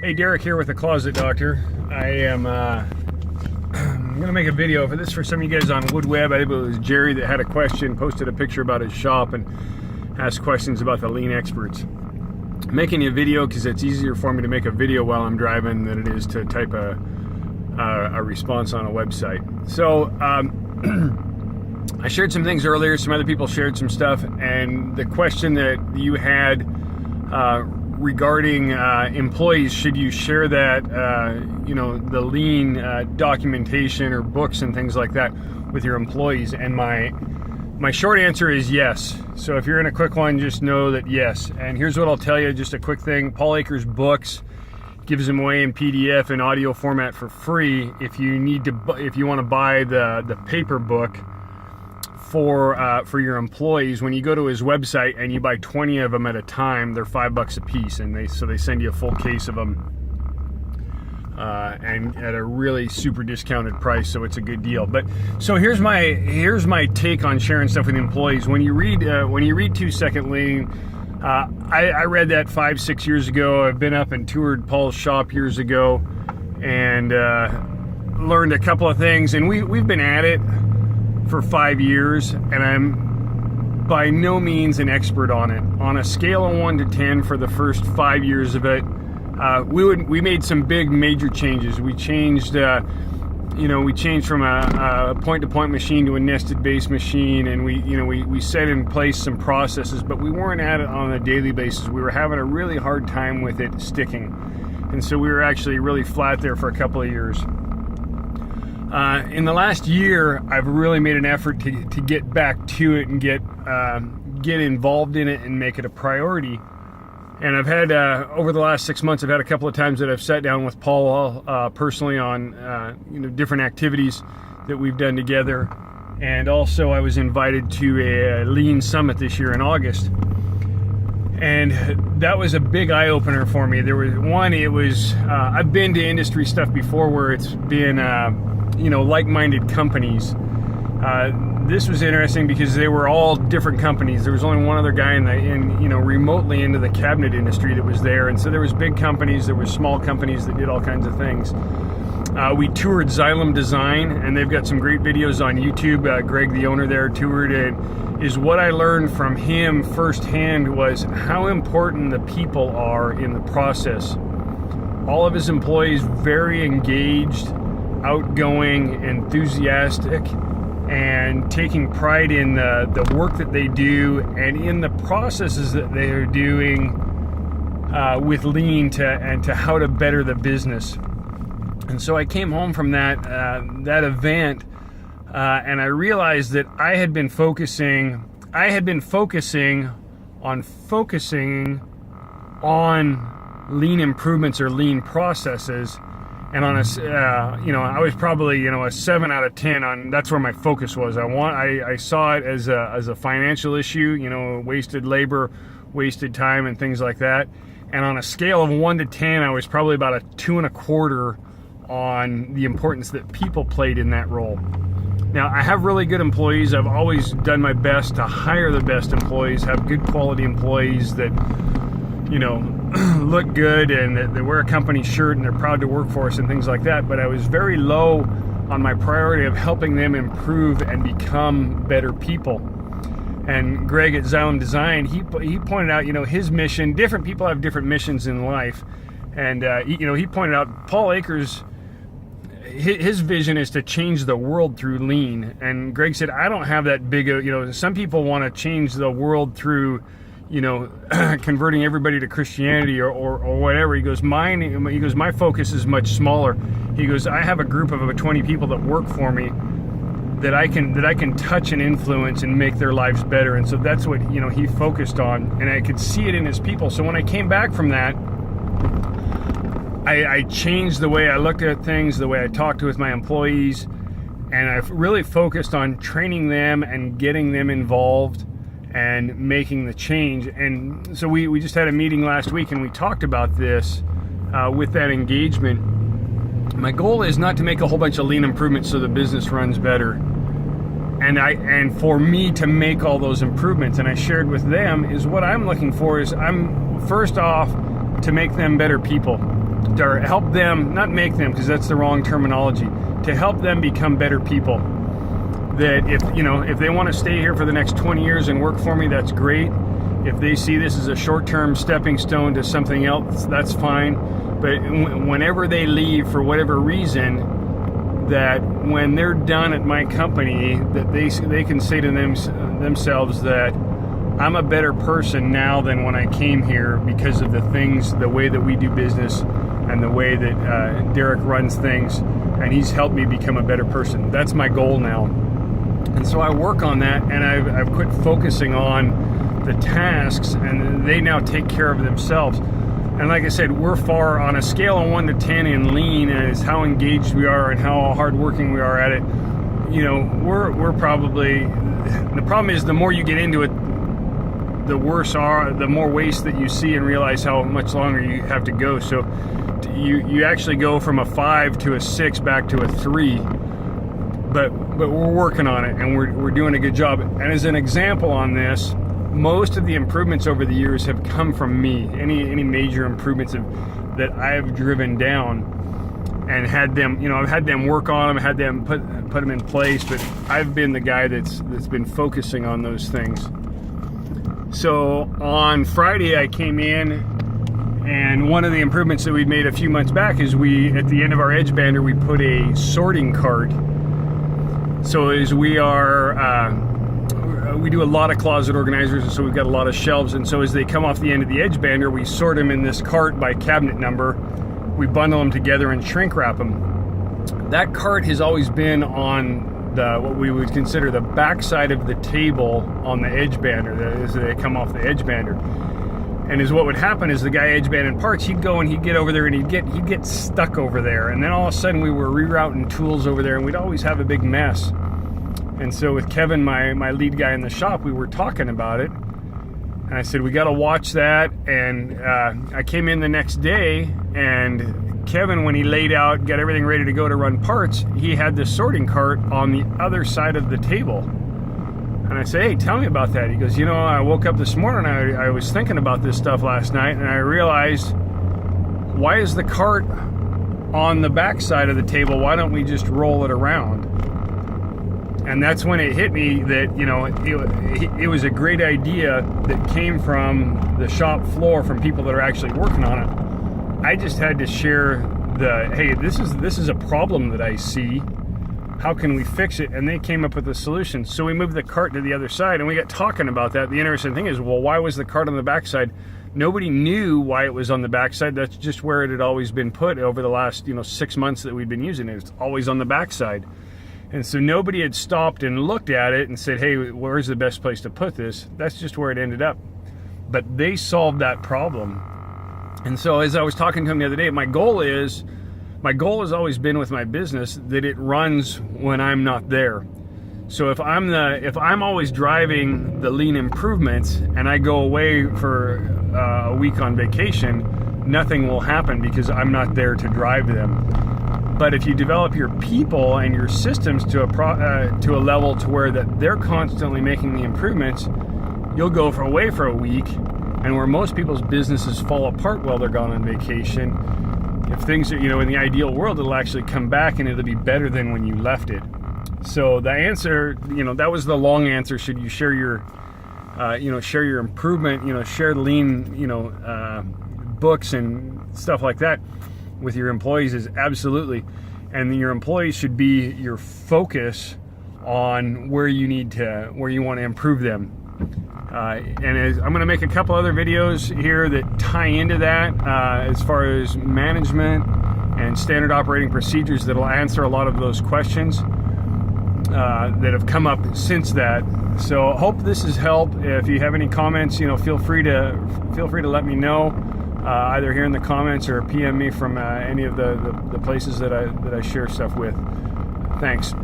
Hey, Derek here with the Closet Doctor. I am I'm going to make a video for this for some of you guys on WoodWeb. I think it was Jerry that had a question, posted a picture about his shop and asked questions about the lean experts. I'm making a video because it's easier for me to make a video while I'm driving than it is to type a response on a website. So I shared some things earlier, some other people shared some stuff, and the question that you had regarding employees, should you share that, the lean documentation or books and things like that with your employees? And my short answer is yes. So if you're in a quick one, just know that yes. And here's what I'll tell you, just a quick thing. Paul Akers Books gives them away in PDF and audio format for free. If you want to buy the paper book for your employees, when you go to his website and you buy 20 of them at a time, they're $5 a piece, and they send you a full case of them, and at a really super discounted price, so it's a good deal. But so here's my take on sharing stuff with employees. When you read 2 Second Lean, I read that 5-6 years ago. I've been up and toured Paul's shop years ago, and learned a couple of things. And we've been at it for 5 years, and I'm by no means an expert on it. On a scale of 1 to 10 for the first 5 years of it, we made some big major changes. We changed from a point-to-point machine to a nested base machine, and we set in place some processes, but we weren't at it on a daily basis. We were having a really hard time with it sticking, and so we were actually really flat there for a couple of years. In the last year, I've really made an effort to get back to it and get involved in it and make it a priority. And I've had, over the last 6 months, I've had a couple of times that I've sat down with Paul personally on different activities that we've done together. And also I was invited to a Lean Summit this year in August. And that was a big eye-opener for me. There was one, I've been to industry stuff before where it's been like-minded companies. This was interesting because they were all different companies. There was only one other guy remotely into the cabinet industry that was there, and so there was big companies, there were small companies that did all kinds of things. We toured Xylem Design, and they've got some great videos on YouTube. Greg, the owner there, toured it. Is what I learned from him firsthand was how important the people are in the process. All of his employees very engaged, outgoing, enthusiastic, and taking pride in the work that they do and in the processes that they are doing with Lean to how to better the business. And so I came home from that event, and I realized that I had been focusing on lean improvements or lean processes. And on I was probably a 7 out of 10 on. That's where my focus was. I saw it as a financial issue, wasted labor, wasted time, and things like that. And on a scale of 1 to 10, I was probably about a 2.25 on the importance that people played in that role. Now, I have really good employees. I've always done my best to hire the best employees, have good quality employees that look good and that they wear a company shirt and they're proud to work for us and things like that. But I was very low on my priority of helping them improve and become better people. And Greg at Xylem Design, he pointed out, his mission. Different people have different missions in life, and he pointed out Paul Akers, his vision is to change the world through lean. And Greg said, I don't have that big some people want to change the world through converting everybody to Christianity or whatever. He goes, my focus is much smaller. He goes, I have a group of about 20 people that work for me that I can touch and influence and make their lives better. And so that's what he focused on, and I could see it in his people. So when I came back from that, I changed the way I looked at things, the way I talked with my employees, and I've really focused on training them and getting them involved and making the change. And so we just had a meeting last week, and we talked about this with that engagement. My goal is not to make a whole bunch of lean improvements so the business runs better, and for me to make all those improvements. And I shared with them is what I'm looking for is I'm first off to make them better people. or help them, not make them, because that's the wrong terminology, to help them become better people. That if they want to stay here for the next 20 years and work for me, that's great. If they see this as a short-term stepping stone to something else, that's fine. But whenever they leave for whatever reason, that when they're done at my company, that they can say to themselves that I'm a better person now than when I came here because of the way that we do business and the way that Derek runs things, and he's helped me become a better person. That's my goal now. And so I work on that, and I've quit focusing on the tasks, and they now take care of themselves. And like I said, we're far on a scale of 1 to 10 in lean as how engaged we are and how hardworking we are at it. We're probably, the problem is the more you get into it, the more waste that you see and realize how much longer you have to go. So you actually go from a 5 to a 6 back to a 3. But we're working on it, and we're doing a good job. And as an example on this, most of the improvements over the years have come from me. Any major improvements that I've driven down and had them, I've had them work on them, had them put them in place, but I've been the guy that's been focusing on those things. So on Friday I came in, and one of the improvements that we made a few months back is at the end of our edge bander, we put a sorting cart. So as we do a lot of closet organizers, and so we've got a lot of shelves, and so as they come off the end of the edge bander, we sort them in this cart by cabinet number. We bundle them together and shrink wrap them. That cart has always been on what we would consider the backside of the table on the edge bander, that is, they come off the edge bander. And as what would happen is the guy edge banding parts, he'd go and he'd get over there and he'd get stuck over there. And then all of a sudden we were rerouting tools over there, and we'd always have a big mess. And so with Kevin, my lead guy in the shop, we were talking about it. And I said, we got to watch that. And I came in the next day, and Kevin, when he laid out, got everything ready to go to run parts, he had the sorting cart on the other side of the table. And I say, hey, tell me about that. He goes, I woke up this morning, I was thinking about this stuff last night, and I realized, why is the cart on the back side of the table? Why don't we just roll it around? And that's when it hit me that, it was a great idea that came from the shop floor, from people that are actually working on it. I just had to share hey, this is a problem that I see. How can we fix it? And they came up with a solution. So we moved the cart to the other side, and we got talking about that. The interesting thing is, well, why was the cart on the backside? Nobody knew why it was on the backside. That's just where it had always been put over the last 6 months that we'd been using it. It's always on the backside. And so nobody had stopped and looked at it and said, hey, where's the best place to put this? That's just where it ended up. But they solved that problem. And so as I was talking to him the other day, my goal has always been with my business that it runs when I'm not there. So if I'm always driving the lean improvements and I go away for a week on vacation, nothing will happen because I'm not there to drive them. But if you develop your people and your systems to a level to where that they're constantly making the improvements, you'll go away for a week, and where most people's businesses fall apart while they're gone on vacation, if things are, in the ideal world, it'll actually come back and it'll be better than when you left it. So the answer, that was the long answer. Should you share your, share your improvement, share lean, books and stuff like that with your employees? Is absolutely. And your employees should be your focus on where you want to improve them. And I'm going to make a couple other videos here that tie into that as far as management and standard operating procedures that'll answer a lot of those questions that have come up since that. So I hope this has helped. If you have any comments, feel free to let me know, either here in the comments or PM me from any of the places that I share stuff with. Thanks.